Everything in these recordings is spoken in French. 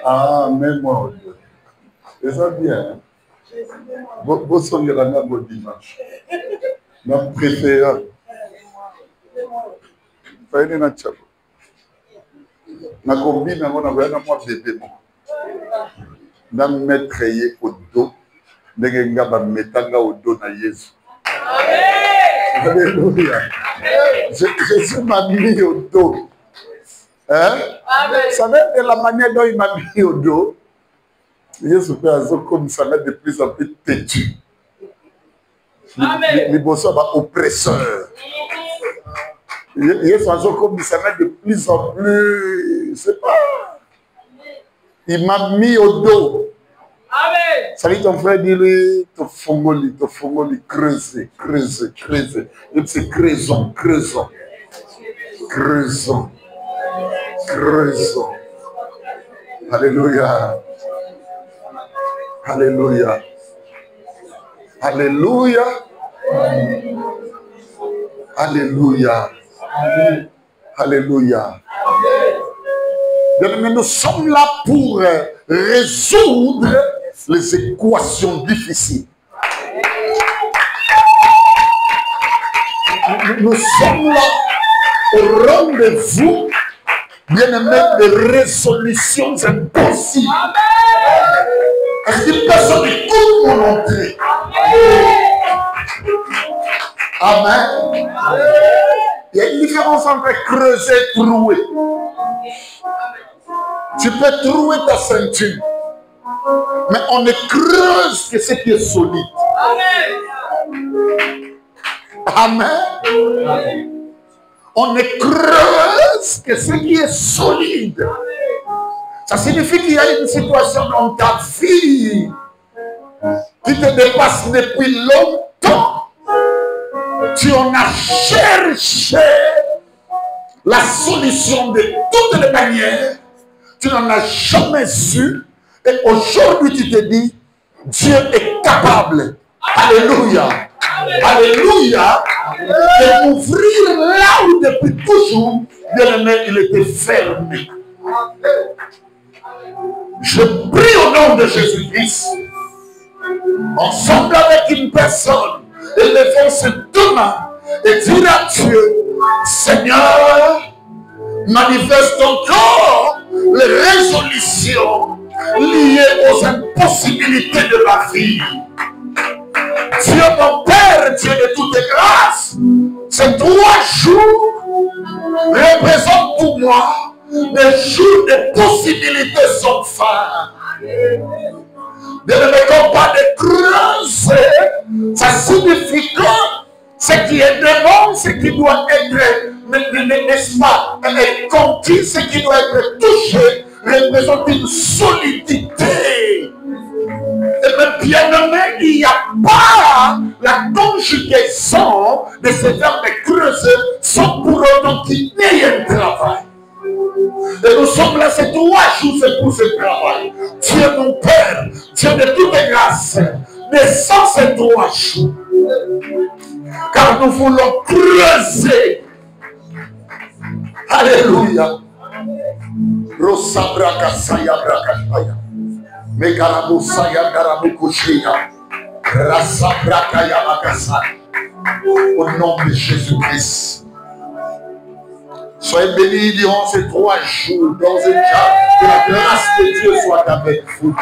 Ah, mets-moi au dos. C'est ça bien. Vous songez la même dimanche. Notre préféré. Faïne na tchabo. Na combine na mona voyana moi bébé mo. Na mettre yé au dos. Ndenge nga ba metanga au dos na Jésus. Amen. Alléluia. Jésus m'a mis au dos. Hein? Amen. Vous savez de la manière dont il m'a mis au dos. Jésus fait un comme ça va de plus en plus têtu. Les bossons sont oppresseurs. Jésus comme ça va de plus en plus. C'est pas. Il m'a mis au dos. Amen. Ça dit ton frère dit-lui, te fongoli, creuser. Et c'est creusons. Alléluia. Alléluia. Alléluia. Alléluia. Alléluia. Nous sommes là pour résoudre les équations difficiles. Nous sommes là au rendez-vous, bien-aimés, de résolutions impossibles. Est-ce que personne écoute mon entrée? Amen. Il y a une différence entre creuser et trouer. Tu peux trouer ta ceinture, mais on ne creuse que ce qui est solide. Amen. On ne creuse que ce qui est solide. Ça signifie qu'il y a une situation dans ta vie qui te dépasse depuis longtemps. Tu en as cherché la solution de toutes les manières. Tu n'en as jamais su. Et aujourd'hui, tu te dis, Dieu est capable. Alléluia. Alléluia. De m'ouvrir là où depuis toujours, bien-aimé, il était fermé. Je prie au nom de Jésus-Christ, ensemble avec une personne, élevons ces deux mains et dire à Dieu, Seigneur, manifeste encore les résolutions liées aux impossibilités de ma vie. Dieu mon Père, Dieu de toutes grâces, ces 3 jours représentent pour moi des jours de possibilités sans fin. De ne me pas de creuser, ça signifie que ce qui est devant, ce qui doit être, n'est-ce pas, conquis, ce qui doit être touché, représente une solidité. Et même bien aimé, il n'y a pas la conjugaison de ce verbe de creuser sans pour autant qu'il n'y ait un travail. Et nous sommes là ces 3 jours, c'est pour ce travail. Dieu mon Père, Dieu de toutes grâces, descends ces 3 jours. Car nous voulons creuser. Alléluia. Rosabraka saya brakashaya. Megarabu saya garabu kushia. Rasabraka yamakasa. Au nom de Jésus-Christ. Soyez bénis durant ces 3 jours, dans un cas, que la grâce de Dieu soit avec vous.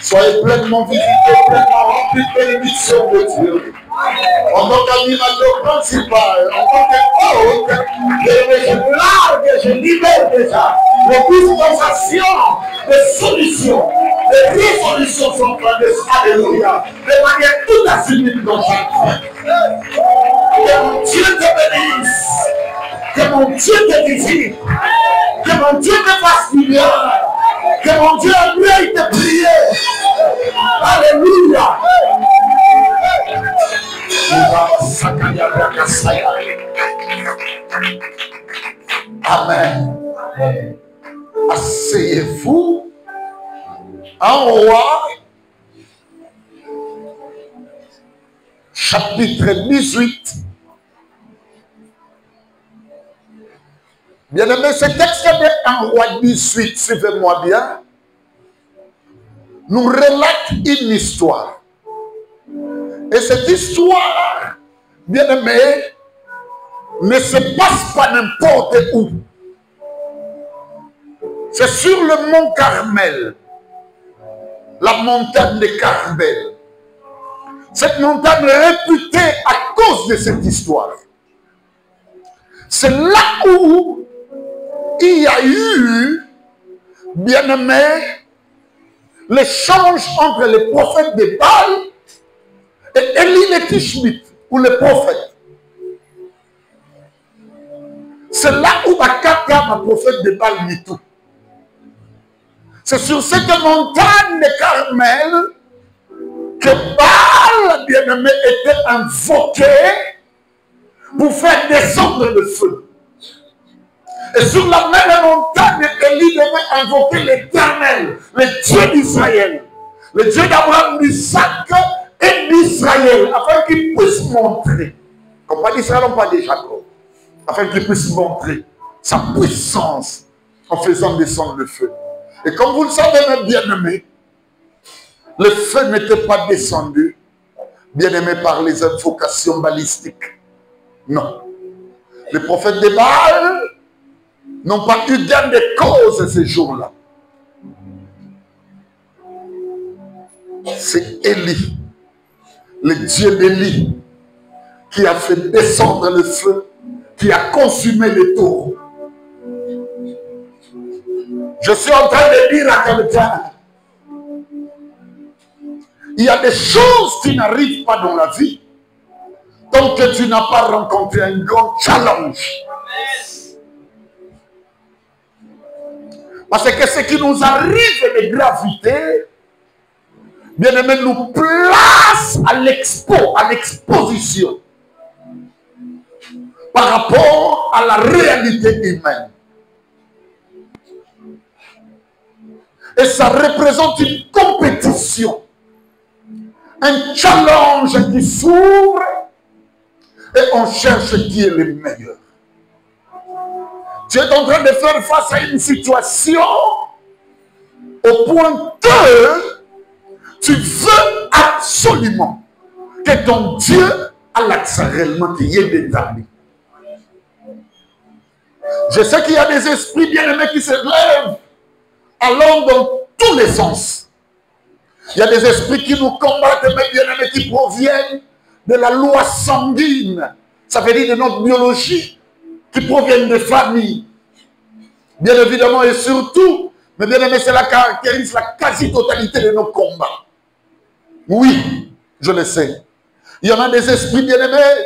Soyez pleinement visités, pleinement remplis de bénédictions de Dieu. En tant qu'animateur principal, en tant qu'hôte, je largue, je libère déjà les dispensations, les solutions, les résolutions sont en train de se alléluia, de manière tout assumée dans chaque vie. Que mon Dieu te bénisse. Que mon Dieu te visite. Que mon Dieu te fasse du bien. Que mon Dieu veuille te prier. Alléluia. Amen. Asseyez-vous. En Roi, chapitre 18. Bien-aimé, ce texte de 1 Roi 18, suivez-moi bien, nous relate une histoire. Et cette histoire, bien-aimé, ne se passe pas n'importe où. C'est sur le mont Carmel, la montagne de Carmel. Cette montagne est réputée à cause de cette histoire. C'est là où il y a eu, bien-aimé, l'échange entre le prophète de Baal et Élie le Tishbite, ou le prophète. C'est là où Bakaka, le prophète de Baal, dit tout. C'est sur cette montagne de Carmel que Baal, bien-aimé, était invoqué pour faire descendre le feu. Et sur la même montagne, Élie devait invoquer l'Éternel, le Dieu d'Israël, le Dieu d'Abraham, d'Isaac et d'Israël, afin qu'il puisse montrer, comme pas d'Israël, on pas de Jacob, afin qu'il puisse montrer sa puissance en faisant descendre le feu. Et comme vous le savez, mes bien-aimés, le feu n'était pas descendu, bien-aimé, par les invocations balistiques. Non. Les prophètes de Baal n'ont pas eu gain de cause ces jours-là. C'est Élie, le Dieu d'Élie, qui a fait descendre le feu, qui a consumé les taureaux. Je suis en train de dire à quelqu'un, il y a des choses qui n'arrivent pas dans la vie tant que tu n'as pas rencontré un grand challenge. Parce que ce qui nous arrive de gravité, bien aimé, nous place à l'exposition par rapport à la réalité humaine. Et ça représente une compétition, un challenge qui s'ouvre et on cherche qui est le meilleur. Tu es en train de faire face à une situation au point que tu veux absolument que ton Dieu a l'accès réellement qui est établi. Je sais qu'il y a des esprits bien-aimés qui se lèvent allant dans tous les sens. Il y a des esprits qui nous combattent, mais bien-aimés, qui proviennent de la loi sanguine. Ça veut dire de notre biologie, qui proviennent des familles. Bien évidemment et surtout, mais bien-aimés, cela caractérise la quasi-totalité de nos combats. Oui, je le sais. Il y en a des esprits bien-aimés,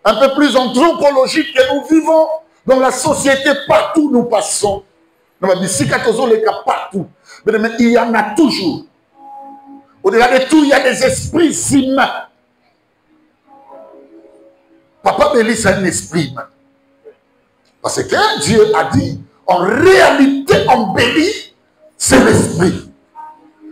un peu plus anthropologiques que nous vivons dans la société partout où nous passons. Partout. Mais il y en a toujours. Au-delà de tout, il y a des esprits humains. Papa Béli, c'est un esprit humain. Parce que Dieu a dit, en réalité, en Béli, c'est l'esprit.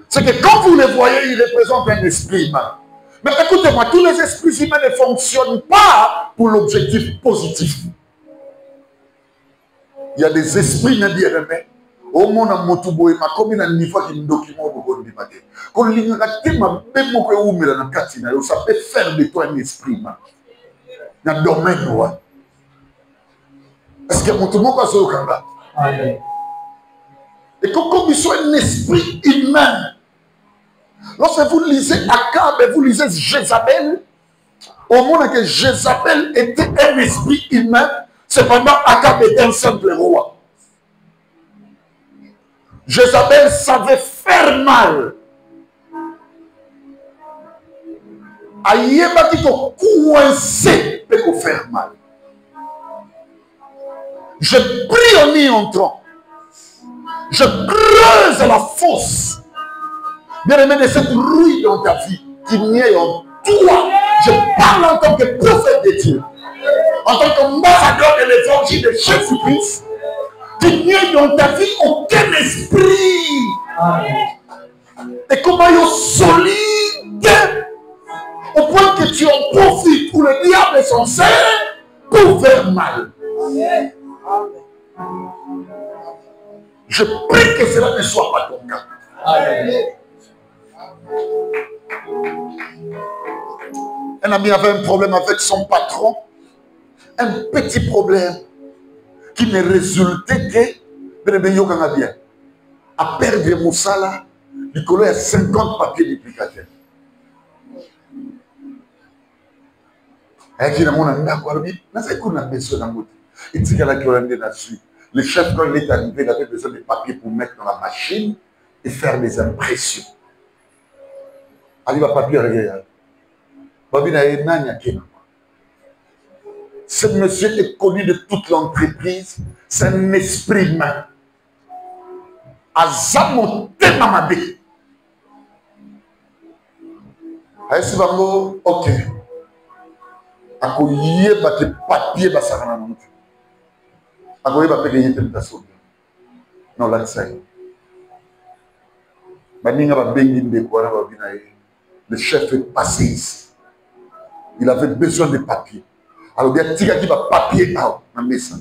C'est que quand vous les voyez, il représente un esprit humain. Mais écoutez-moi, tous les esprits humains ne fonctionnent pas pour l'objectif positif. Il y a des esprits bien-aimés. Au monde en motubo et ma commune en niveau qui document au bon débatté. Quand l'ingénieur m'a même beaucoup ouvert dans la catina, ça peut faire de toi un esprit humain. Dans le domaine noir. Est-ce que mon tout le monde passe au Canada? Et comme il soit un esprit humain. Lorsque vous lisez Akab et vous lisez Jézabel, au moment que Jézabel était un esprit humain, cependant Akab était un simple roi. Jézabel savait faire mal. Ayeba qui te coincé peut faire mal. Je prie en y entrant. Je creuse la fosse. Bien aimé de cette rouille dans ta vie qui n'y en toi. Je parle en tant que prophète de Dieu. En tant qu'ambassadeur de l'évangile de Jésus-Christ. Qu'il n'y ait dans ta vie aucun esprit. Et comment il est solide au point que tu en profites où le diable s'en sert pour faire mal. Je prie que cela ne soit pas ton cas. Amen. Un ami avait un problème avec son patron. Un petit problème qui ne résultait que bien. À perdre Moussala, Nicolas a 50 papiers duplicataires. Le chef, quand il est arrivé, il avait besoin de papiers pour mettre dans la machine et faire des impressions. Il va papier, regarde. Ce monsieur est connu de toute l'entreprise. C'est un esprit humain. Azamote mamabé. Ok. Akoye bate papier basarana monte. Akoye ba pege yete mtaso. Non la tsai. Baninga ba bengi ndeko na ba binaye. Le chef est passé ici. Il avait besoin de papier. Alors bien tika qui va papier out na mesa.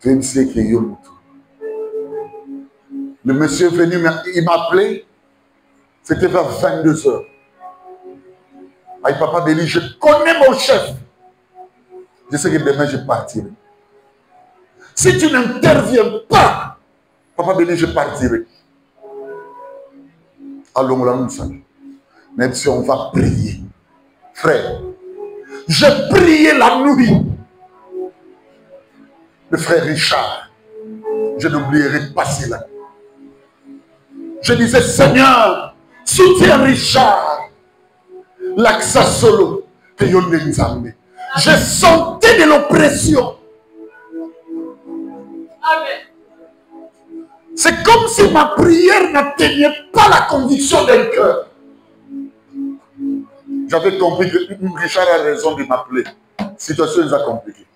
Tu sais que yo mutu. Le monsieur est venu, il m'a appelé. C'était vers 22h. Aïe papa Béli, je connais mon chef. Je sais que demain je partirai. Si tu n'interviens pas, papa Béli, je partirai. Alors, même si on va prier, frère, j'ai prié la nuit. Le frère Richard, je n'oublierai pas cela. Je disais, Seigneur, soutiens Richard, l'accent solo, que yon n'examine. Je sentais de l'oppression. C'est comme si ma prière n'atteignait pas la conviction d'un cœur. J'avais compris que Richard a raison de m'appeler. La situation nous a compliqué.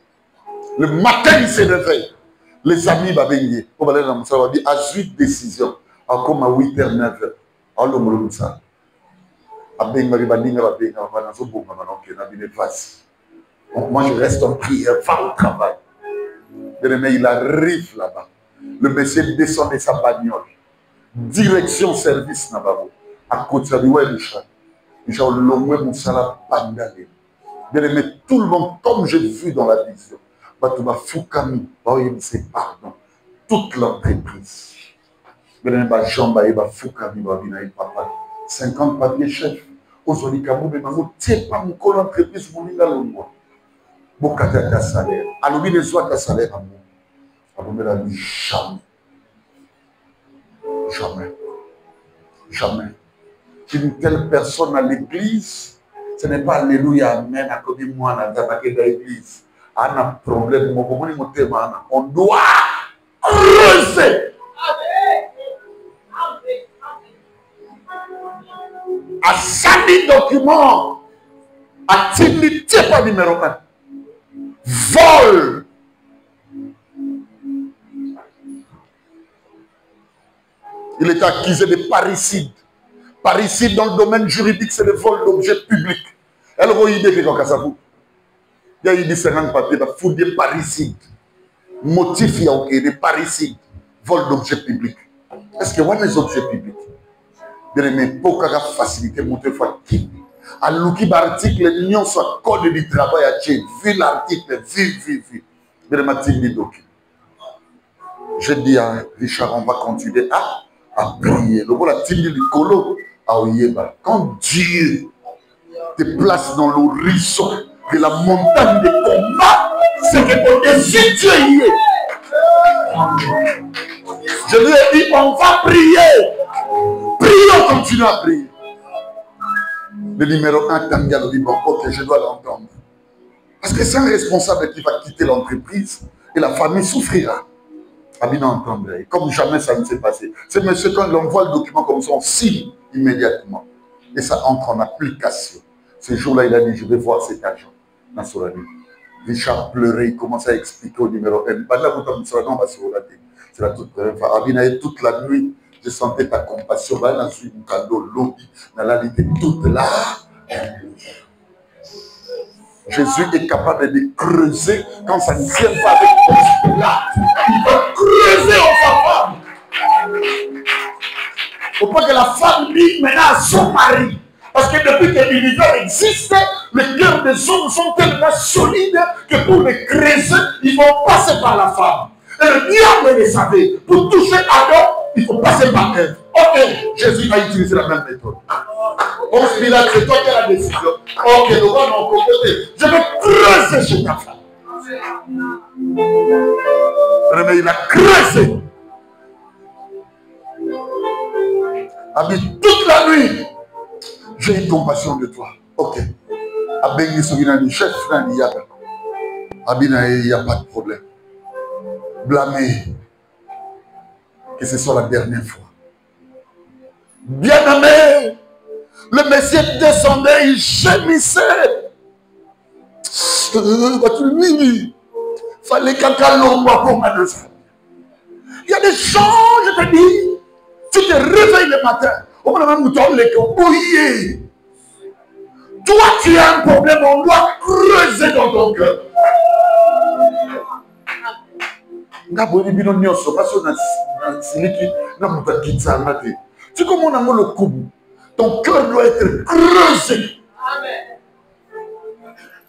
Le matin, il se réveille. Les amis m'avaient on va aller dans mon dit à 8 décisions. Comme à 8h, 9h. Alors, moi, je reste en prière, va au travail. Mais il arrive là-bas. Le monsieur descend de sa bagnole. Direction service Nababo. À côté de lui, Richard. Richard, l'homme, mon salaire, pandalé. Bien aimé, tout le monde, comme j'ai vu dans la vision, Batouba Foukami, c'est pardon. Toute l'entreprise. Bien aimé, Jean Baïba Foukami, papa. 50 papiers chefs. Aujourd'hui, Kabou, mais maman, tiens pas mon col entreprise, mon linga l'ombre. Bokata ta salaire. Alors, il les ta salaire à moi. Alors, mais la vie, jamais. Jamais. Jamais. Une telle personne à l'église, ce n'est pas alléluia, amen, à côté de moi, à l'église. On a un problème, on doit creuser. À 100 documents, à Timothy, pas numéro 1. Vol. Il est accusé de parricide. Parricide dans le domaine juridique, c'est le vol d'objets publics. Elle va y dire que il y a eu 50 papiers, il faut dire parricide. Motif, il y a de parricide. Vol d'objets publics. Est-ce qu'il y a des objets publics? Bien aimé, pour qu'il y ait facilité, monter fois qui. À l'outil article, l'union soit code du travail à Tché. Vu l'article, vu. Bien aimé, des documents. Je dis à Richard, on va continuer à prier. Le voilà, Tindi du Colo, à Oyeba. Quand Dieu te place dans l'horizon de la montagne de combat, c'est que au-dessus Dieu y est. Je lui ai dit, on va prier. Prions, continue à prier. Le numéro 1, Tangal dit, bon, ok, je dois l'entendre. Parce que c'est un responsable qui va quitter l'entreprise et la famille souffrira. Abina entendrait. Comme jamais ça ne s'est passé. C'est monsieur, quand il envoie le document comme ça, on signe immédiatement. Et ça entre en application. Ce jour-là, il a dit, je vais voir cet agent. Richard pleurait, il commençait à expliquer au numéro 1. C'est la toute première fois. Abina, toute la nuit, je sentais ta compassion. Dans une cadeau, lobby, dans la vie, toute là. Jésus est capable de creuser quand ça ne tient pas avec ton là. Il va creuser en faveur pas que la femme dit maintenant à son mari. Parce que depuis que l'univers existe, les cœurs des hommes sont tellement solides que pour les creuser, ils vont passer par la femme. Et le diable le savait. Pour toucher Adam, il faut passer par elle. Ok, Jésus a utilisé la même méthode. Bon, Pilate, c'est toi qui as la décision. Ok, le roi m'a composé. Je vais creuser chez ta femme. Mais il a creusé. Habite toute la nuit. J'ai eu compassion de toi. Ok. Abengui Soginani, chef, il n'y a pas de problème. Blâmer. Que ce soit la dernière fois. Bien-aimé, le Messie descendait, il gémissait. Il fallait quelqu'un l'envoie pour ma deux. Il y a des gens, je te dis, tu te réveilles le matin, au moment où tu as les bouillés. Toi, tu as un problème, on doit creuser dans ton cœur. Tu comprends le coup. Ton cœur doit être creusé.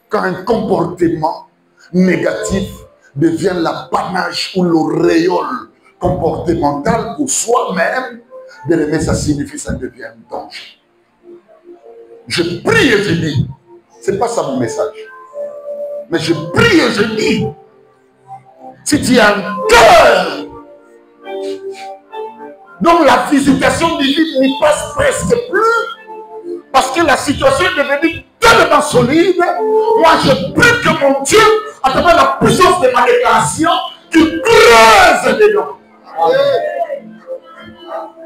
Quand un comportement négatif devient l'apanage ou l'auréole comportementale pour soi-même, bien-aimé, ça signifie que ça devient un danger. Je prie et je dis, ce n'est pas ça mon message, mais je prie et je dis, si tu as un cœur dont la visitation divine n'y passe presque plus, parce que la situation est devenue tellement solide, moi je prie que mon Dieu, à travers la puissance de ma déclaration, tu creuses dedans.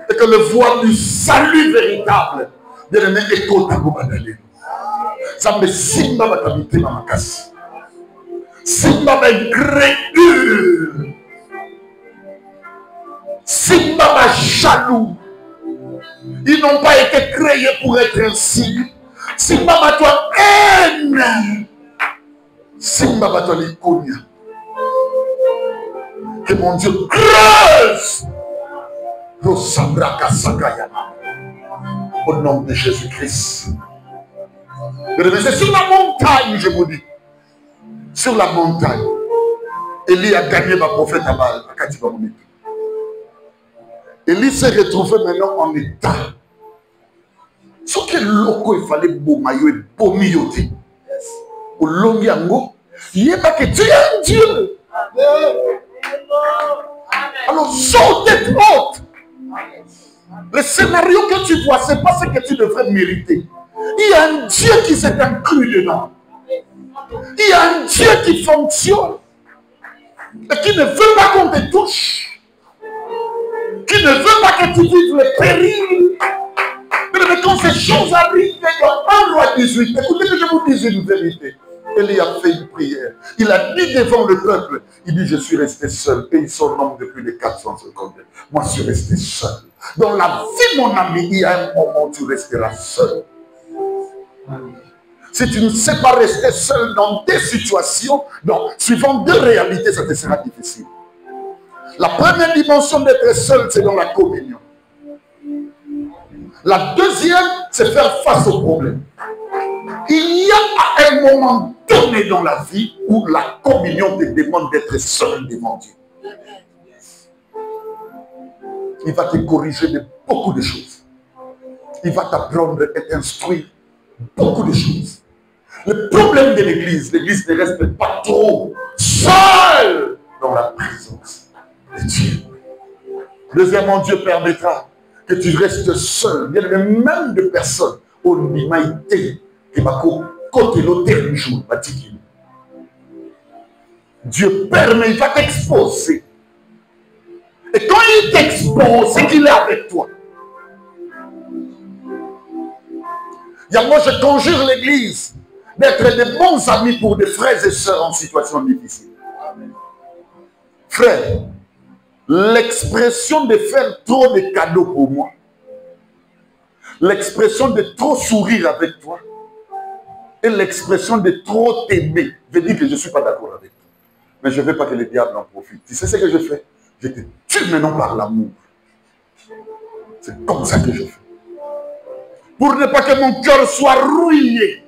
Et que le voile du salut véritable, bien-aimé, écoute à Goubadalé. Ça me simba va t'habiter dans ma casse. Simba va incrédule. Simba va jaloux. Ils n'ont pas été créés pour être ainsi. Simba va toi haine. Simba va toi l'ikonia. Que mon Dieu creuse. Au nom de Jésus-Christ. C'est sur la montagne, je vous dis. Sur la montagne. Élie a gagné ma prophète à Baal, à Katibamounitou. Élie s'est retrouvé maintenant en état. Ce que loco il fallait bomayo et bomioter. Au long yango, il n'y a pas que tu es un Dieu. Alors, sors tête haute. Le scénario que tu vois, ce n'est pas ce que tu devrais mériter. Il y a un Dieu qui s'est inclus dedans. Il y a un Dieu qui fonctionne et qui ne veut pas qu'on te touche, qui ne veut pas que tu vives le péril. Mais quand ces choses arrivent, dans 1 Roi 18, écoutez que je vous dise une vérité. Élie a fait une prière. Il a dit devant le peuple, il dit, je suis resté seul. Et ils sont nombre de plus de 400 secondes. Moi, je suis resté seul. Dans la vie, mon ami, il y a un moment où tu resteras seul. Si tu ne sais pas rester seul dans des situations, donc, suivant deux réalités, ça te sera difficile. La première dimension d'être seul, c'est dans la communion. La deuxième, c'est faire face aux problèmes. Il y a un moment donné dans la vie où la communion te demande d'être seul devant Dieu. Il va te corriger de beaucoup de choses. Il va t'apprendre et t'instruire beaucoup de choses. Le problème de l'église ne reste pas trop seul dans la présence de Dieu. Deuxièmement, Dieu permettra que tu restes seul. Il y a même de personnes au Nimaïté qui va côté l'hôtel du jour. Dieu permet, il va t'exposer. Et quand il t'expose, c'est qu'il est avec toi. Moi, je conjure l'église d'être de bons amis pour des frères et sœurs en situation difficile. Frère, l'expression de faire trop de cadeaux pour moi, l'expression de trop sourire avec toi, et l'expression de trop t'aimer, je dis que je ne suis pas d'accord avec toi. Mais je ne veux pas que le diable en profite. Tu sais ce que je fais? Je te tue maintenant par l'amour. C'est comme ça que je fais. Pour ne pas que mon cœur soit rouillé.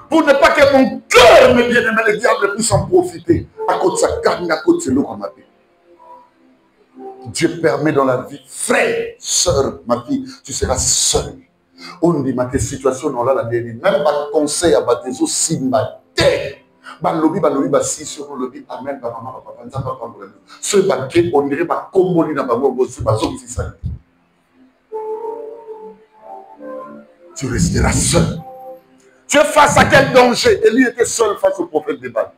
Pour ne pas que mon cœur, mes bien-aimés, le diable puisse en profiter. À cause de sa carne, à cause de l'eau qu'on m'a dit. Dieu permet dans la vie, frère, soeur, ma fille, tu seras seul. On dit, ma situation, on a la dernière. Même pas conseil à battre des os, si ma terre. Balobi, si sur le lobby, amen, maman, papa, ça va pas. Ce baquet, on dirait, ma comboli n'a pas beau, c'est ma zone, c'est ça. Tu resteras seul. Tu es face à quel danger? Élie était seul face au prophète de Baal.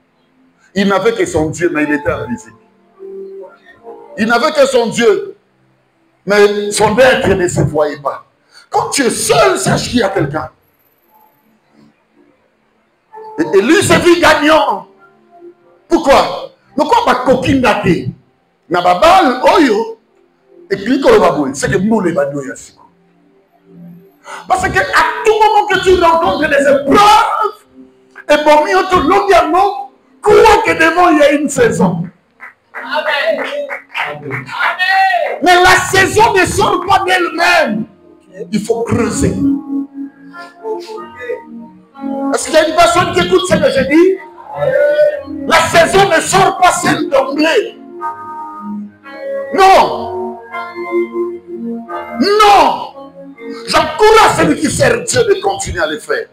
Il n'avait que son Dieu, mais il était invisible. Il n'avait que son Dieu, mais son être ne se voyait pas. Quand tu es seul, sache qu'il y a quelqu'un. Et lui s'est vu gagnant. Pourquoi? Pourquoi ma coquine d'athée? Na babal, oyo, et puis c'est que moule va douiller. Parce qu'à tout moment que tu rencontres des épreuves, et pour mieux tout longuement, crois que devant il y a une saison. Amen. Amen. Mais la saison ne sort pas d'elle-même. Il faut creuser. Est-ce qu'il y a une personne qui écoute ce que je dis? La saison ne sort pas seule d'emblée. Non. Non. J'encourage celui qui sert Dieu de continuer à le faire.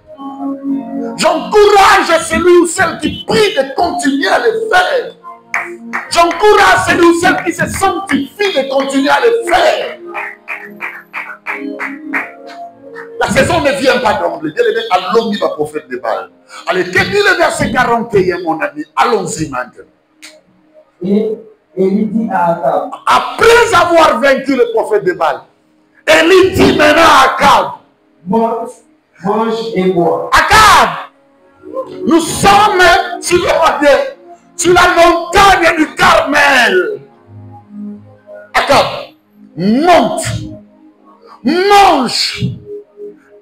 J'encourage celui ou celle qui prie de continuer à le faire. J'encourage celui ou celle qui se sanctifie de continuer à le faire. La saison ne vient pas d'emblée. Allons, dit le prophète de Baal. Allez, quel est le verset 41, mon ami? Allons-y maintenant. Et il dit à Akab. Après avoir vaincu le prophète de Baal, Élie dit maintenant à Akab, mange et bois. Akab, nous sommes sur la montagne du Carmel. Akab, monte, mange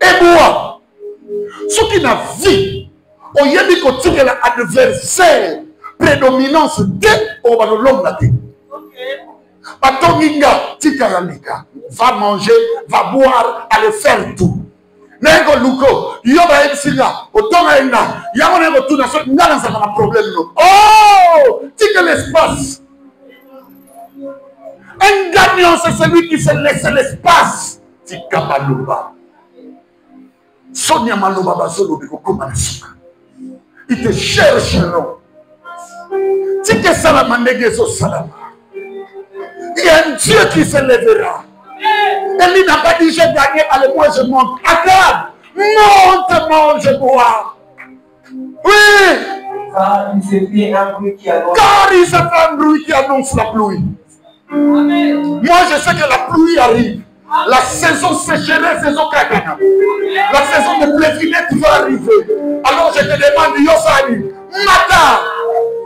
et bois. Ce qui n'a vu, on y a dit que l'adversaire prédominance de l'homme la vie. Va manger, va boire, aller faire tout. Nego luko, yoba ebsila, otonga ina, yamone go tuna so ngala ça un problème no. Oh, tika l'espace. Un gagnant c'est celui qui se laisse l'espace. Tika maloba. Sonia maloba basolo biko koma suka. Il te cherche non. Tika salamandege so salama. Il y a un Dieu qui se lèvera. Élie n'a pas dit j'ai gagné, allez moi je monte. Akab, monte, mange, bois. Oui. Car il s'est fait un bruit qui annonce. Car il s'est fait un bruit qui annonce la pluie. Amen. Moi je sais que la pluie arrive. La saison sécheresse, saison cacana. La saison de plévinette va arriver. Alors je te demande, Yosari, Mata,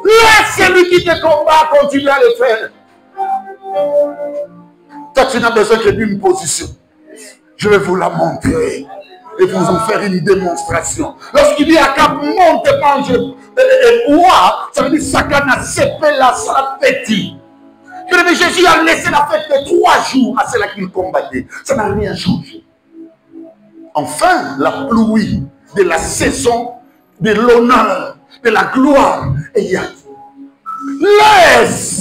laisse celui qui te combat continuer à le faire. Toi, tu n'as besoin que d'une position. Je vais vous la montrer et vous en faire une démonstration. Lorsqu'il dit à Akab, monte, mange et bois, ça veut dire Sakana sepe la salapeti. Jésus a laissé la fête de 3 jours à celle qu'il combattait. Ça n'a rien changé. Enfin, la pluie de la saison, de l'honneur, de la gloire, et il y a. Laisse.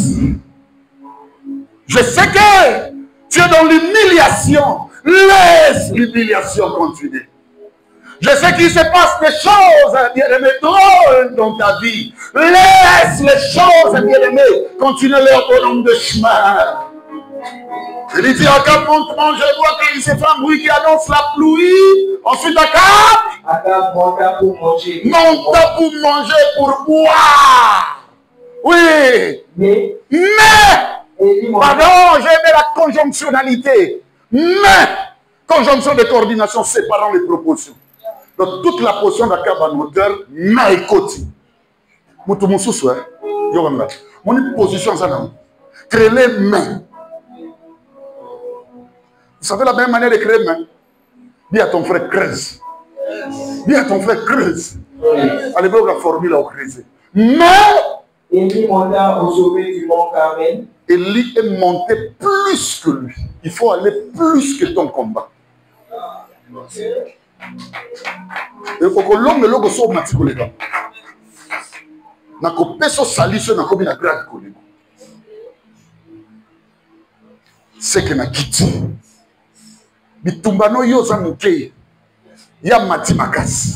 Je sais que tu es dans l'humiliation. Laisse l'humiliation continuer. Je sais qu'il se passe des choses, bien-aimé, drôles dans ta vie. Laisse les choses, bien-aimé, continuer leur bonhomme de chemin. Il dit à Akab, monte, mange, bois, quand il s'est fait un bruit qui annonce la pluie. Ensuite, Akab monta pour manger. Monta pour manger, pour boire. Oui. Mais pardon, j'ai aimé la conjonctionnalité. Mais, conjonction de coordination séparant les proportions. Donc, toute la portion d'Akab en hauteur, mais écoute. Mon position, ça non. Créer les mains. Vous savez la même manière de créer main. Dis à ton frère, creuse. Dis à ton frère, creuse. Allez voir la formule à creuser. Mais Élie monta au sommet du mont Carmel. Élie est monté plus que lui. Il faut aller plus que ton combat. Et pour l'homme le so matiko les gars. Na ko peso saliso na ko bi na grade ko lego. C'est que na kiti. Bitumbano yo za muke. Ya mati makasi.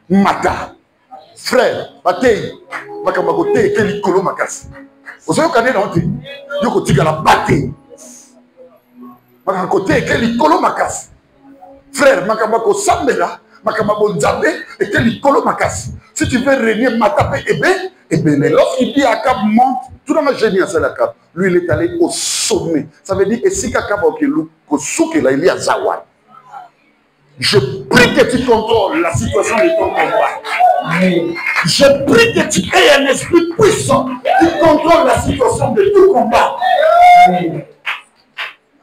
Mata. Frère, batei. Bakamba ko te ke likolo makasi. Ozo yoka na honte. Yoko tika la batei. Bakamba ko te ke likolo makasi. Frère, makamba ko sambela. Et que l'icolo makasi. Si tu veux régner Matapé, eh bien, lorsqu'il dit Akab monte, tout le monde génie à Akab. Lui, il est allé au sommet. Ça veut dire, et si Akab là, il y a Zawad. Je prie que tu contrôles la situation de ton combat. Je prie que tu aies un esprit puissant qui contrôle la situation de tout combat.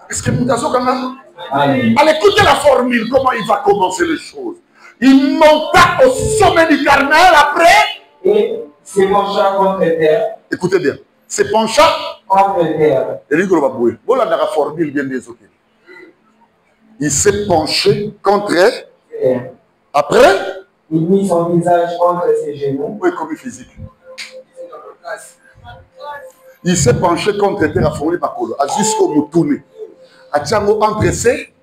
Est-ce que nous avons quand même? Allez, écoutez la formule, comment il va commencer les choses. Il monta au sommet du Carmel après. Et se pencha contre terre. Écoutez bien. Se pencha contre terre. La formule bien des autres. Il s'est penché contre terre. Après. Il mit son visage contre ses genoux. Oui, comme physique. Il s'est penché contre terre à formule par Kolo. Jusqu'au Moutoune. À Tchango entre ses.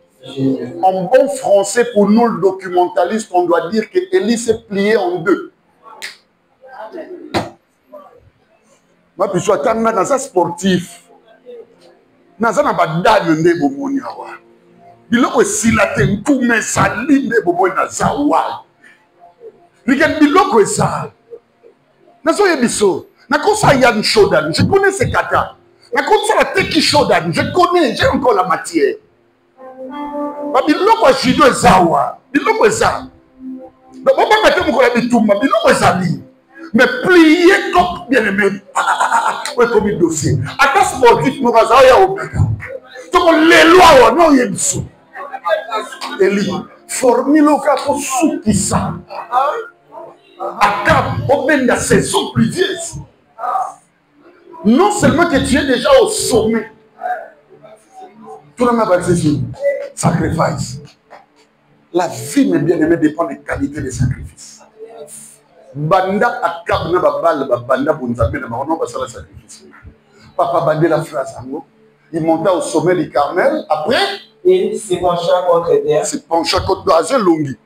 En bon français, pour nous, le documentaliste, on doit dire que Élie s'est plié en deux. Moi, je suis dans un sportif. Dans un abadane de Bomoniawa. Biloko silaten kume saline de Bomona Zawa. Biloko est ça. Nazo yebiso. Nakosa Yann Shodan. Je connais ces kata. Nakosa la Teki Shodan. Je connais, j'ai encore la matière. Biloko shido ezawa. Biloko eza. Baba mate mukola bitumba. Biloko ezali. Mais plier comme bien aimé. Oui, comme un dossier. À ta sportif, nous allons aller au Béga. Donc, les lois, non, il y a une sou. Élie, formule au cas pour sou qui ça. À cap, au même de la saison pluvieuse. Non seulement que tu es déjà au sommet. Tout le monde va dire sacrifice. La vie, mes bien-aimés, dépend des qualités des sacrifices. Banda akab na babal banda bunzabe na marono basala sacrifice. Papa bandé la phrase ango. Il monta au sommet du Carmel. Après, il se pencha contre terre. Se pencha contre terre longi.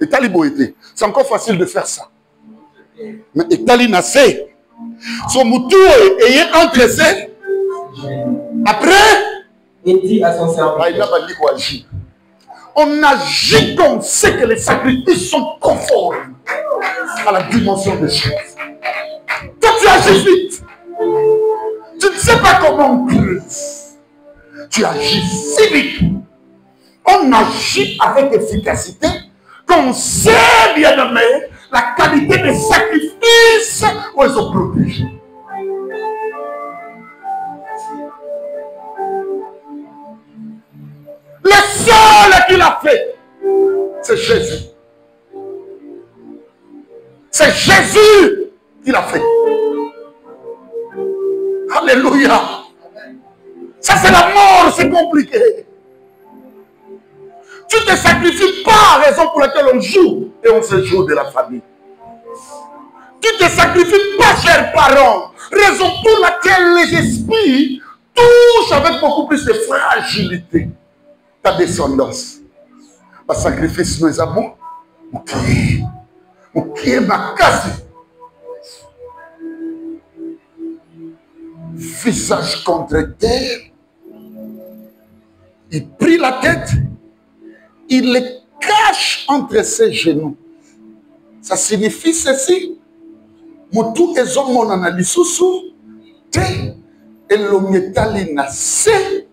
Et taliboité. C'est encore facile de faire ça. Mais Etali n'a fait. Son moutou ayant encaissé. Après, il dit à son serviteur. Il a dit quoi agir. On agit comme sait que les sacrifices sont conformes à la dimension des choses. Toi, tu agis vite. Tu ne sais pas comment on creuse. Tu agis si vite. On agit avec efficacité quand on sait, bien aimé, la qualité des sacrifices où ils sont protégés. Le seul qui l'a fait, c'est Jésus. C'est Jésus qui l'a fait. Alléluia. Ça c'est la mort, c'est compliqué. Tu ne te sacrifies pas, raison pour laquelle on joue et on se joue de la famille. Tu ne te sacrifies pas, chers parents, raison pour laquelle les esprits touchent avec beaucoup plus de fragilité ta descendance. Par sacrifice, mes amours, qui est ma casse. Visage contre terre, il prit la tête, il le cache entre ses genoux. Ça signifie ceci. Moutou ezomon analisusu te elongetali na se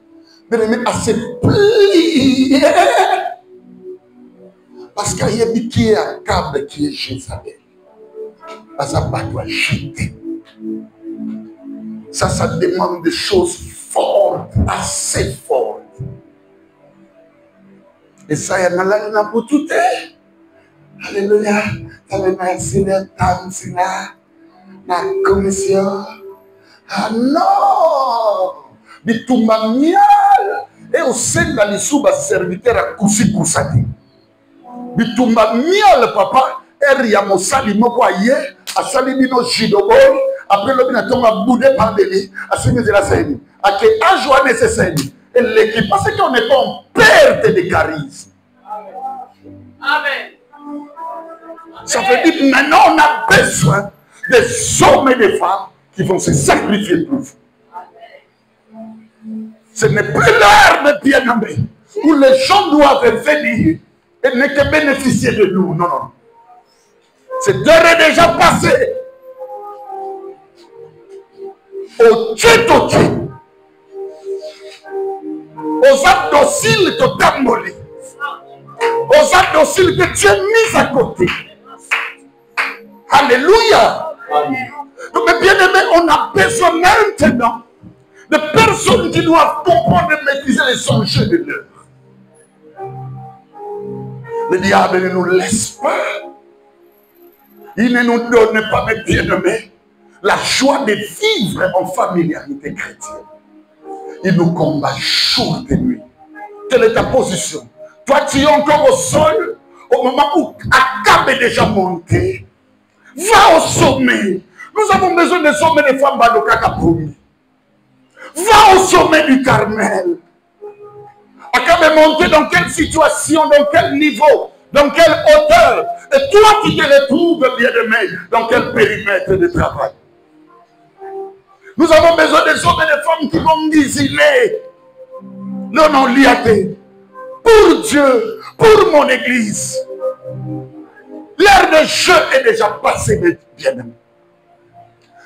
mais à se plier parce qu'il y a qui est à câble qui est Jézabel. Ça va doit jeter. Ça demande des choses fortes, assez fortes. Et ça, il y a pour tout. Alléluia. Merci La commission. Ah non! Bitumba mial. Et au sein de l'issouba serviteur à Koussi Koussati. Bitumba mial, papa. Eria Mosali Mokoye. A Salibino Jidobol. Après le binaton a boudé par Béli. A Simi de la Seine. A que Ajoa nécessaire. Et l'équipe. Parce qu'on n'est pas en perte de charisme. Amen. Ça veut dire que maintenant on a besoin des hommes et des femmes qui vont se sacrifier pour vous. Ce n'est plus l'heure de bien-aimés où les gens doivent venir et ne que bénéficier de nous. Non, non. Cette heure est déjà passée. Au Tchétoké, aux actes dociles de Tamboli, aux actes dociles que tu as mis à côté. Alléluia. Donc, mes bien-aimés, on a besoin maintenant de personnes qui doivent comprendre et maîtriser les enjeux de l'heure. Le diable ne nous laisse pas. Il ne nous donne pas, mes bien-aimés, la joie de vivre en familiarité chrétienne. Il nous combat jour et nuit. Quelle est ta position? Toi, tu es encore au sol au moment où Akab est déjà monté. Va au sommet. Nous avons besoin des sommets des femmes Badokaka promis. Va au sommet du Carmel. Akab est monté dans quelle situation, dans quel niveau, dans quelle hauteur? Et toi qui te retrouves, bien-aimé, dans quel périmètre de travail? Nous avons besoin des hommes et des femmes qui vont désigner le nom liaté pour Dieu, pour mon église. L'heure de jeu est déjà passée, mes bien-aimés.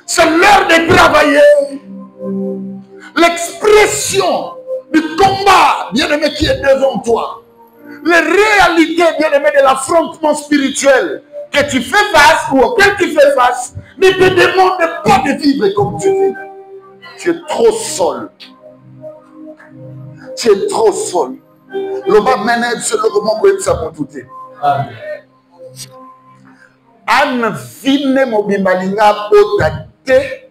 C'est l'heure de travailler. L'expression du combat, bien-aimé, qui est devant toi. Les réalités, bien-aimé, de l'affrontement spirituel que tu fais face ou auquel tu fais face, ne te demande pas de vivre comme tu vis. Tu es trop seul. Tu es trop seul. L'homme mène c'est le moment où il s'est tout. Anne vine mobimalinga botate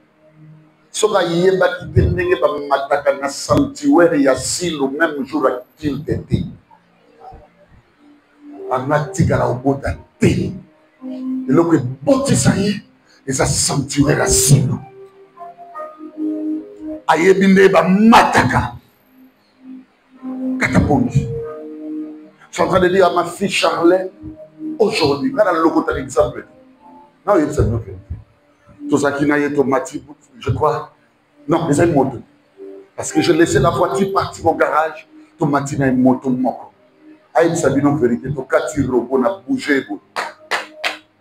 soka yeba kitendenge ba mataka na sanctuaire ya silo même jour à qu'il était anatika la botate et le que botisa yi et ça sanctuaire à silo ayebinde ba mataka katapongi. Je suis en train de dire à ma fille Charlène aujourd'hui, quand elle a l'exemple, non, il y a une nouvelle. Tout ça qui n'a pas automatique, je crois. Non, mais c'est une moto. Parce que je laissais la voiture partir au garage, tout matin, il y a une moto. Aïe, ça dit non, vérité, tout cas, tu on a bougé.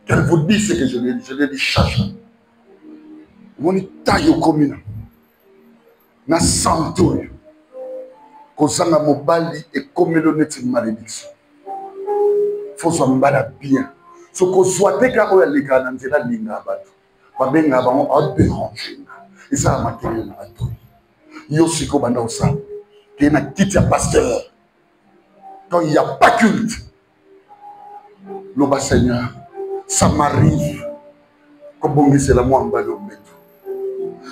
Qu'elle vous dit ce que je l'ai dit, chacha. On est taillé commune. Na santo. Kosanga mobali et comme le net une malédiction. Faut soit mbala bien. Ce qu'on soit déclaré à l'écran, c'est la ligne à battre. Pas bien avant, on dérange. Et ça a marqué le bateau. Yoshiko Bandosa, qui est un petit pasteur. Quand il n'y a pas culte, le bas Seigneur, ça m'arrive. Comme on dit, c'est la moi en bas de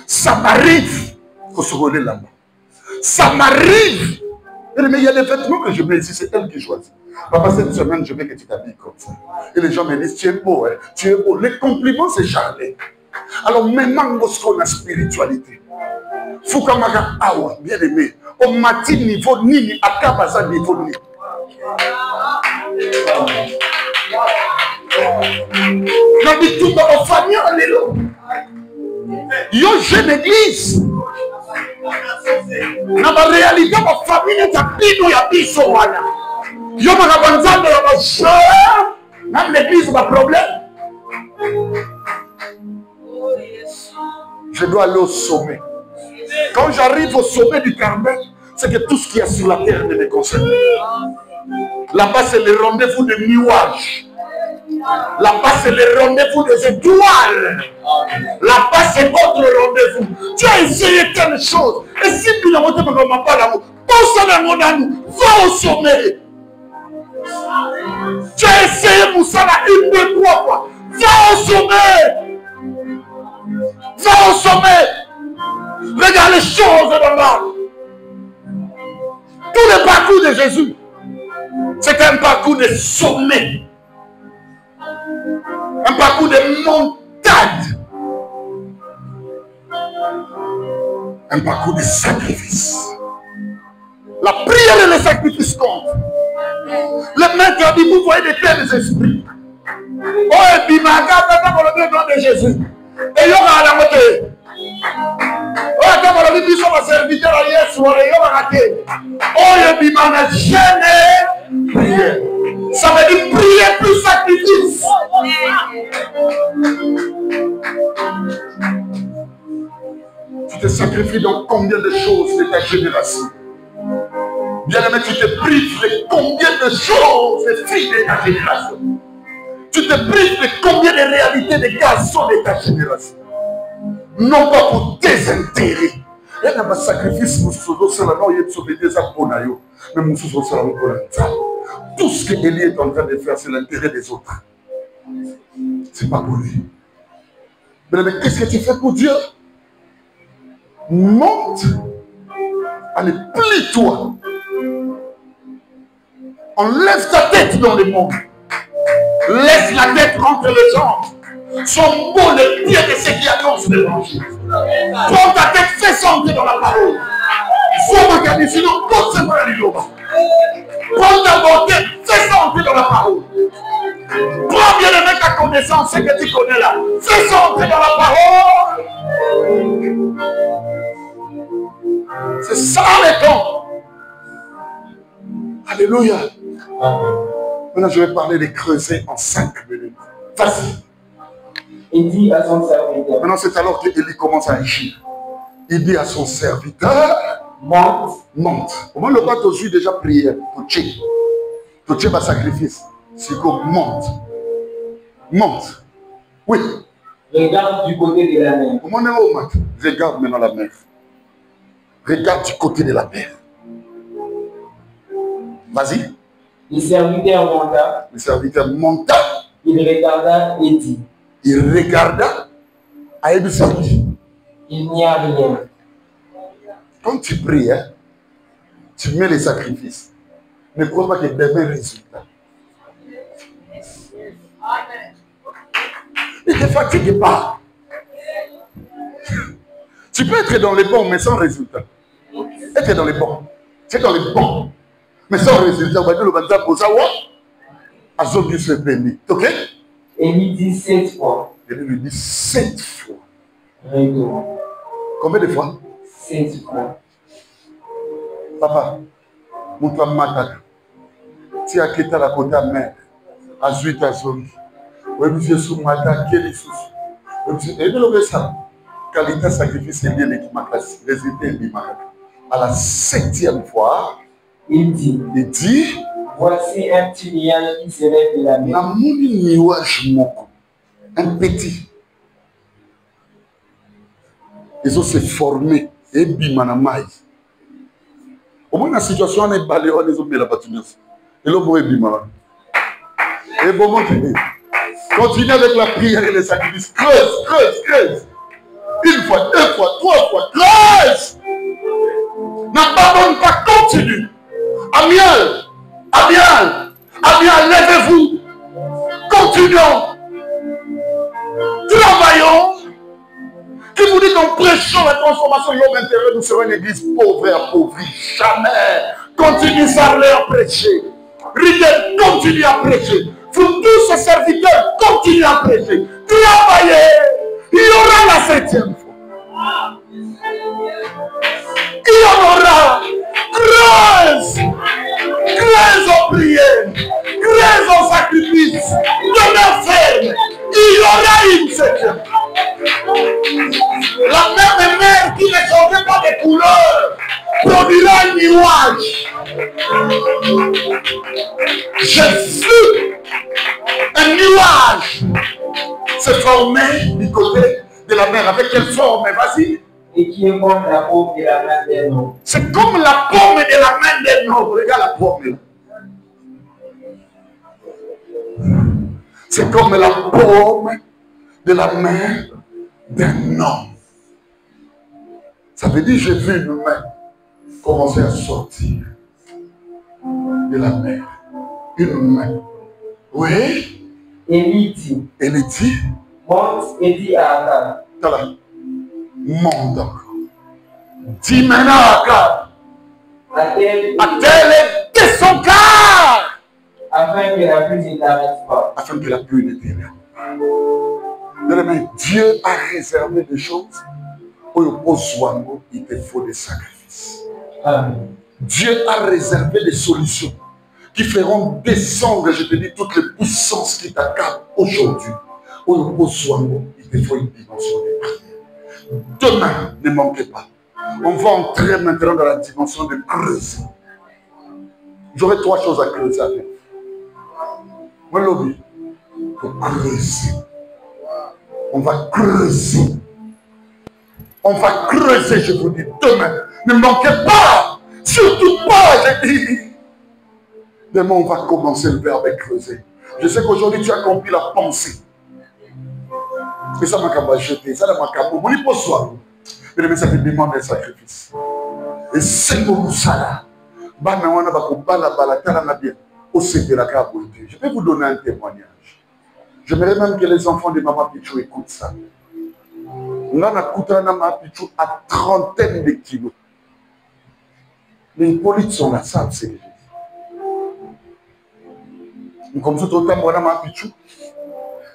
ça m'arrive qu'on se relève là-bas. Ça m'arrive. Mais il y a des vêtements que je mets ici, c'est elle qui choisit. Papa, cette semaine, je veux que tu t'habilles comme ça. Et les gens me disent, tu es beau, hein? Tu es beau. Les compliments, c'est charlé. Alors, même lorsqu'on a spiritualité, Foukamaka Awa, bien aimé, au matin niveau nini, à Kabaza niveau nini. N'habitons pas aux familles en l'élo. Yo, jeune église. Na ba réalité ba famille ta bino ya biso wana yo ma banzambe ya ba show na l'église ba problème. Je dois aller au sommet. Quand j'arrive au sommet du Carmel, c'est que tout ce qu'il y a sur la terre ne me concerne pas. Là-bas c'est le rendez-vous des nuages. Là-bas c'est le rendez-vous des étoiles. Là-bas c'est votre rendez-vous. Tu as essayé telle chose. Et si tu n'as pas de ma part, va au sommet. Tu as essayé Moussala une, deux, trois fois. Va au sommet. Va au sommet. Regarde les choses d'en bas. Tout le parcours de Jésus, c'est un parcours de sommet. Un parcours de montagne. Un parcours de sacrifice. La prière et le sacrifice comptent. Le maître a dit, vous voyez de tels esprits. Oh, et puis, ma garde, dans le nom de Jésus. Et il y aura la moitié. Oh, quand on a dit, nous sommes serviteurs à hier soir, il y aura raté. Oh, et puis, ma chaîne prière. Ça veut dire prier plus sacrifice. Tu te sacrifies dans combien de choses de ta génération? Bien-aimé, tu te prives de combien de choses de filles de ta génération? Tu te prives de combien de réalités de garçons de ta génération? Non pas pour tes intérêts. Il y a un sacrifice, mais tout ce que Élie est en train de faire, c'est l'intérêt des autres. C'est pas pour lui. Mais qu'est-ce que tu fais pour Dieu? Monte. Allez, plie-toi. Enlève ta tête dans le monde. Laisse la tête entre les jambes. Sont beaux les pieds de ceux qui annoncent l'évangile. Prends ta tête, fais sentir dans la parole. Faut regarder, sinon, tout se va aller là-bas. Prends ta beauté, fais sentir dans la parole. Prends bien le mec à connaissance, ce que tu connais là. Fais sentir dans la parole. C'est ça le temps. Alléluia. Maintenant, je vais parler de creuser en 5 minutes. Vas-y. Il dit à son serviteur. Maintenant, c'est alors qu'Élie commence à agir. Il dit à son serviteur, monte. Monte. Au moins, le roi Tosu déjà prié pour Tché. Pour Tché, va sacrifice. C'est comme monte. Monte. Oui. Regarde du côté de la mer. Comment on est au regarde maintenant la mer. Regarde du côté de la mer. Vas-y. Le serviteur monta. Le serviteur monta. Il regarda et dit. Il regarda à Ebusali. Il n'y a rien. Quand tu pries, hein, tu mets les sacrifices. Ne crois pas qu'il y ait des résultats. Ne te fatigue pas. Tu peux être dans les bons, mais sans résultat. Être dans les bons. C'est dans les bons. Mais sans résultat, on va dire le bantam pour savoir. Azobie se bénit. Ok? Et il dit 7 fois. Et lui dit 7 fois. Retourne. Combien de fois? 7 fois. Papa, mon toi mataka. Tu as quitté la côte à mer. À Zuit à Zongi. Oui, monsieur Soumata, quel est souci? Et bien, le ça. Qualité sacrifice est bien l'équipe ma classe. Résultat est bien. À la 7e fois, il dit. Voici un petit nuage qui se lève de la mer. Un petit. Ils ont se formé. Et bimanamaï. Au moins, la situation est balayée. On les a mis la bâtisse. Et l'homme est bimana. Et bon, continue avec la prière et les sacrifices. Creuse, creuse, creuse. Une fois, deux fois, trois fois. Creuse. N'abandonne pas, continue. Amiel, Amiel, Amiel, levez-vous. Continuons. Travaillons. Qui vous dit qu'en prêchant la transformation de l'homme intérieur, nous serons une église pauvre et appauvrie. Jamais. Continue à leur prêcher. Riddle, continue à prêcher. Vous tous ces serviteurs, continuez à prêcher. Travaillez. Il y aura la 7e fois. Il y en aura. Creuse. Creuse en prière. Creuse en sacrifice. Demeure ferme. Il y aura une 7e. La même mer qui ne changeait pas de couleur produira un nuage. J'ai vu un nuage se former du côté de la mer. Avec quelle forme? Vas-y. Et qui est comme la paume de la main d'un homme. C'est comme la paume de la main d'un homme. Regarde la paume. C'est comme la paume de la main d'un homme. Ça veut dire j'ai vu une main commencer à sortir de la mer. Une main. Oui. Élie dit. Élie dit. Monte et dis à Akab. Voilà. Monte encore. Dis maintenant à Akab. A-t-elle été son cœur? Afin que la pluie ne t'arrête pas. Afin que la pluie ne t'arrête pas. Dieu a réservé des choses. Il te faut des sacrifices. Amen. Dieu a réservé des solutions qui feront descendre, je te dis, toutes les puissances qui t'accablent aujourd'hui. Il te faut une dimension de prière. Demain, ne manquez pas. On va entrer maintenant dans la dimension de creuser. J'aurai 3 choses à creuser avec. Moi, lobby, pour creuser. On va creuser. On va creuser, je vous dis, demain. Ne manquez pas. Surtout pas, je dis. Demain, on va commencer le verbe creuser. Je sais qu'aujourd'hui, tu as compris la pensée. Mais ça m'a qu'à jeter. Ça m'a qu'à boire. On y soi. Mais ça te demande un sacrifice. Et c'est pour ça là. Je vais vous donner un témoignage. J'aimerais même que les enfants de Maman Pichou écoutent ça. On a Maman Pichou à 30aine de kilos. Les polices sont là, ça c'est léger. Comme tout autant, Maman Pichou,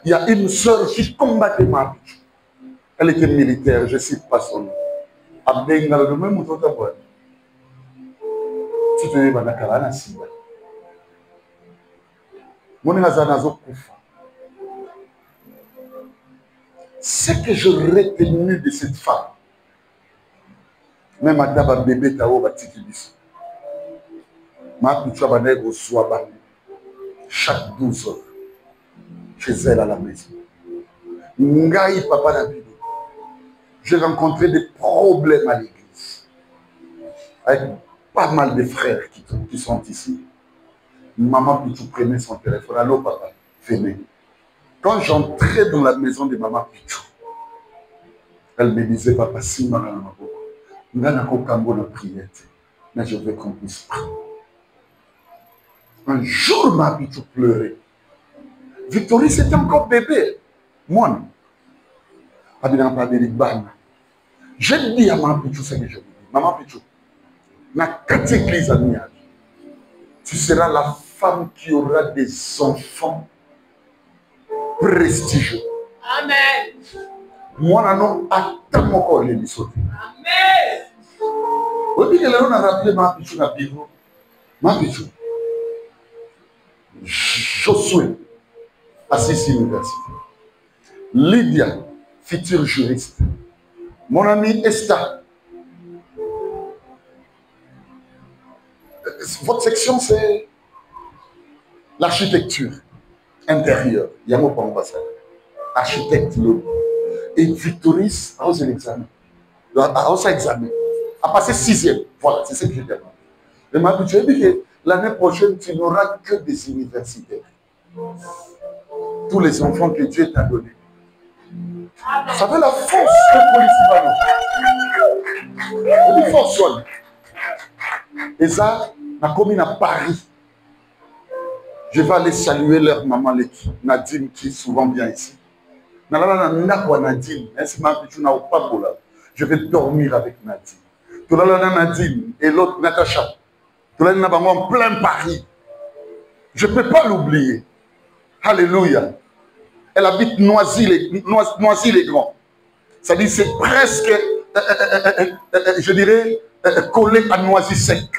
il y a une sœur qui combattait Maman Pichou. Elle était militaire, je ne cite pas son nom. Abdenga le même mouton d'abord. Si tu es dans la carana, si. Mon azanazo kufa. Ce que je retenu de cette femme, même à Daba bébé Tao Batikibis, ma pichou abaneg au soaba, chaque 12 heures, chez elle à la maison. Ngaï papa la Bible. J'ai rencontré des problèmes à l'église. Avec pas mal de frères qui sont ici. Maman Pichou prenait son téléphone. Allô papa, venez. Quand j'entrais dans la maison de Maman Pichou, elle me disait, papa, si maman n'a pas beaucoup, prière, mais je veux qu'on puisse prier. Un jour, Maman Pichou pleurait. Victorie, c'était encore bébé. Moi, j'ai dit à Maman Pichou ce que je dis. Maman Pichou, dans 4 églises à Niage, tu seras la femme qui aura des enfants prestigieux. Amen. Moi, non, attends mon corps, les missions. Amen. Vous dites que l'on a rappelé Maman Pichou dans le bureau. Maman Pichou, Josué, Assisi Université. Lydia, future juriste. Mon ami Esther. Votre section, c'est l'architecture intérieure. Il y a mon ambassade. Architecte, et Victoris a osé l'examen. A osé examen. A passé 6e. Voilà, c'est ce que je demande. Et ma tu as dit que l'année prochaine, tu n'auras que des universitaires. Tous les enfants que Dieu t'a donnés. Ça fait la force de Policibano. Une force seule. Et ça, on a commis à Paris. Je vais aller saluer leur maman Nadine qui souvent vient ici. Nadine, je vais dormir avec Nadine. Nadine et l'autre Natacha. En plein Paris. Je ne peux pas l'oublier. Alléluia. Elle habite Noisy-les-Grands. C'est-à-dire c'est presque, je dirais, collé à Noisy-Sec.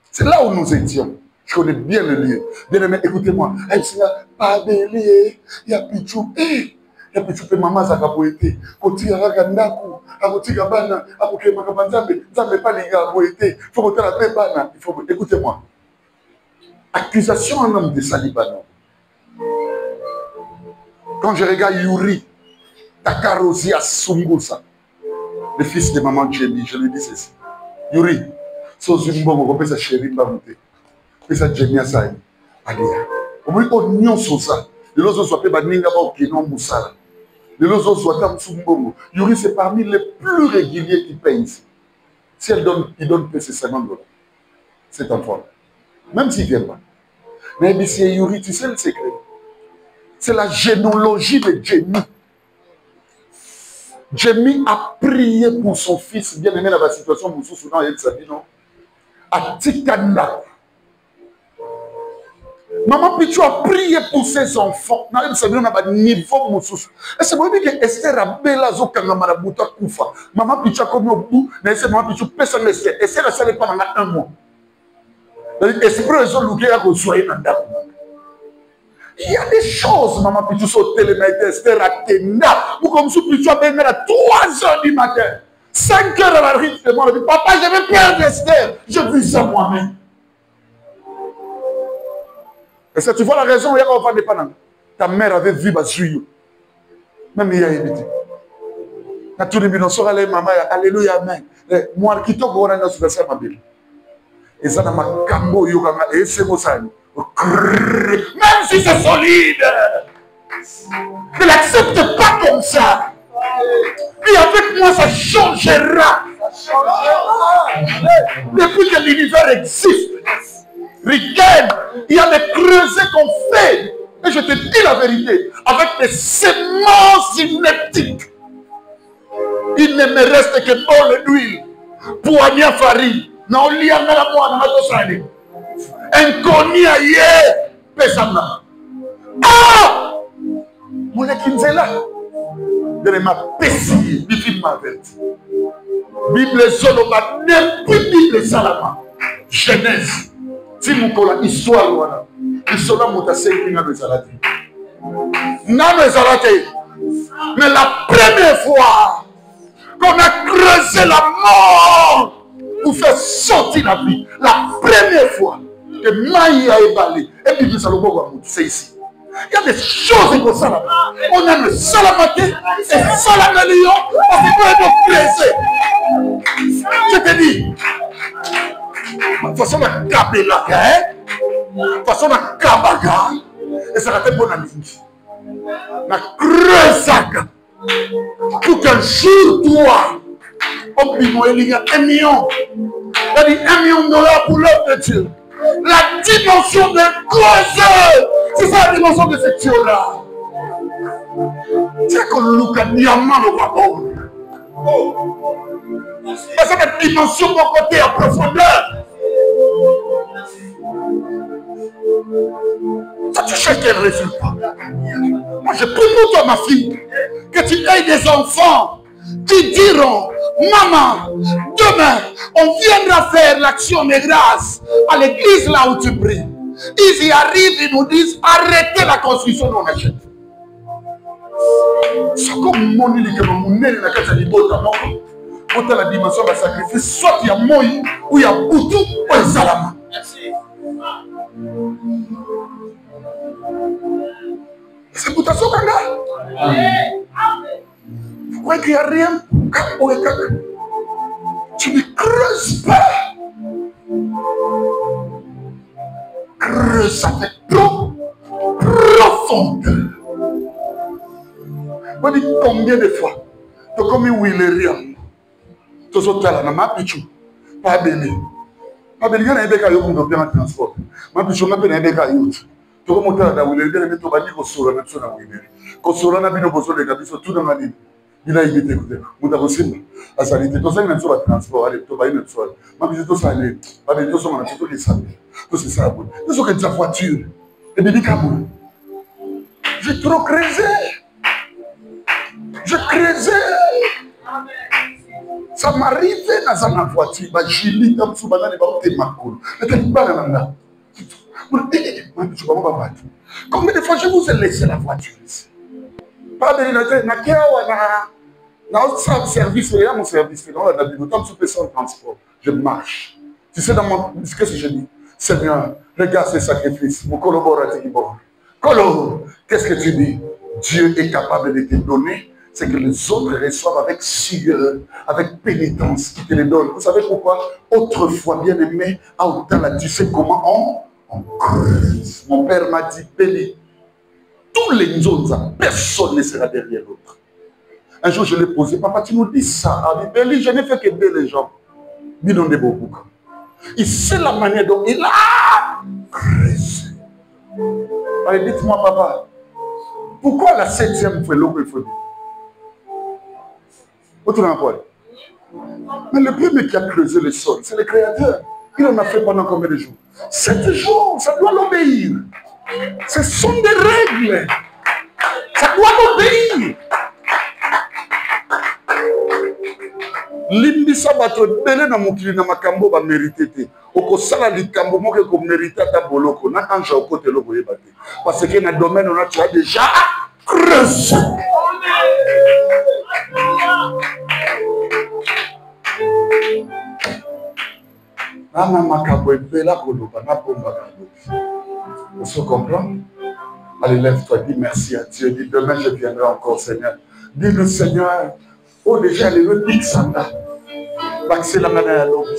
C'est là où nous étions. Je connais bien le lieu. Bien aimé, écoutez-moi. Il y a Pichou. Il y a Pichou, maman Zakaboété. Koti Aragandaku, Akoti Gabana, Akoke Makabanzambe, Zambe pas les gars, Boété. Il faut voter la paix, Bana. Écoutez-moi. Accusation en homme de Salibano. Quand je regarde Yuri, Takarosi à Sungusa, le fils de maman Jenny, je lui dis ceci. Yuri, Sozumbongo, on peut sa chérie Mbamute. On peut sa Jenny Asaï. Allez, on peut oignon sur ça. Les autres soient pas Baninga Baokino Moussala. Les autres soient Tamsumbongo. Yuri, c'est parmi les plus réguliers qui payent ici. Si elle donne, il donne que c'est $50. Cet enfant. Même s'il ne vient pas. Mais M. Yuri, tu sais le secret. C'est la généalogie de Jamie. Jamie a prié pour son fils, bien aimé dans la situation, vous souvenez, il s'est dit non. À Tikanda. Maman Pichou a prié pour ses enfants. Maman c'est moi que Esther a bela zo kanga marabuta kufa. Maman Pichou a comme au bout, mais c'est maman Pichou personne Esther. Esther a salé pendant 1 mois. Esprit zo luké a ko soyer nanda. Il y a des choses, maman Pichou sur télémaître Esther a tenda. Vous comme sous Pichou a béni à 3h du matin. 5h à la rue de moi. Papa, je vais perdre Esther. Je vis ça moi-même. Et ça, tu vois la raison, il y a un dépendant. Ta mère avait vu ma suie. Même il y a évité. Quand tu dis, non, sera maman, alléluia, amen. Moi, qui t'en vois dans ce verset, ma belle. Et ça, dans ma cambo, et c'est mon sang. Même si c'est solide, ne l'accepte pas comme ça. Et avec moi, ça changera. Depuis que l'univers existe, regarde, il y a des creusets qu'on fait. Et je te dis la vérité, avec des semences ineptiques. Il ne me reste que bol d'huile, poignée farine. Non, il y a un mois, inconnu ailleurs, pesana. Ah! Mon équinzela. De ma pessie, Bible m'avertit. Bible Solomon, depuis Bible Salama. Genèse. Si vous avez l'histoire, vous avez mais la première fois qu'on a creusé la mort pour faire sortir la vie, la première fois que Maïa a éballé, et puis c'est ici. Il y a des choses comme ça là. On a le salamaté et salamé lion parce qu'on est pressé. Je te dis, de toute façon, on a cabé la guerre, de toute façon, on a cabaga, et ça va être bon ami. On a creusé pour qu'un jour, toi, il y a 1 million. Il y a 1 million de dollars pour l'œuvre de Dieu. La dimension de cause, c'est ça la dimension de ce Dieu-là. C'est qu'on loue à Niaman le roi. C'est la dimension de mon côté en profondeur. Ça tu cherches quel résultat? Moi je prie pour toi ma fille, que tu aies des enfants qui diront, maman, demain, on viendra faire l'action de grâce à l'église là où tu pries. Ils y arrivent, ils nous disent, arrêtez la construction, on achète. C'est comme mon île que mon nez n'a qu'à dire, pour la dimension de sacrifice, soit il y a Moïse, ou il y a Boutou, ou il y a Salama. C'est pour ta sokanga. Vous croyez qu'il n'y a rien? Tu ne creuses pas. Creuse avec trop profondeur. Vous dites combien de fois? Tu as commis Willeria. Tu as sauté là, ma pichou. Pas béni. Pas béni, il y a un béca qui est en transport. Ma pichou, ma béni, un béca qui est. Tu as monté là, Willeria, tu as dit que tu as dit que tu as dit que tu as dit il a évité écouter. Vous avez aussi à s'arrêter. Tout ça, il y a un transport. Allez, tu vas y aller. Ma vie, tout ça, allez. Allez, tout ça, on a tout les sables. Tout c'est ça. Tout ce que tu as voiture. Et bien, Kabou. J'ai trop creusé. Je creusais. Ça m'arrivait dans ma voiture. J'ai dit, comme ça, je combien de fois je vous ai laissé la voiture ici? Pas de dans service, il y a mon service, dans transport, je marche. Tu sais, dans mon. Qu'est-ce que je dis? Seigneur, regarde ce sacrifice, mon collaborateur qui bord. Qu'est-ce que tu dis? Dieu est capable de te donner ce que les autres reçoivent avec sueur, avec pénitence, qui te les donne. Vous savez pourquoi? Autrefois, bien aimé, à Otala, tu sais comment on creuse. Mon père m'a dit, Béli, tous les Nzonza, personne ne sera derrière l'autre. Un jour, je l'ai posé, papa, tu nous dis ça. Ah, Béli, je n'ai fait qu'aider les gens. Bidon de Bobuka. Il sait la manière dont il a creusé. Allez, dites-moi, papa, pourquoi la 7e fait l'eau qu'il faut dire? Mais le premier qui a creusé le sol, c'est le Créateur. Il en a fait pendant combien de jours? 7 jours, ça doit l'obéir. Ce sont des règles. Ça doit l'obéir. Limbisa bato bele na mokili na makambo ba mérité. Oko sala likambo moko ko mérité ta boloko na anja au côté loko yebate. Parce que dans le domaine on a tu as déjà creusé. Nana makambo ebela koloba na bomba kalobi. On se comprend? Allez, lève-toi, dis merci à Dieu. Dis demain je viendrai encore, Seigneur. Dis le Seigneur. Oh, déjà, les X, ça va. C'est la manière à l'autre.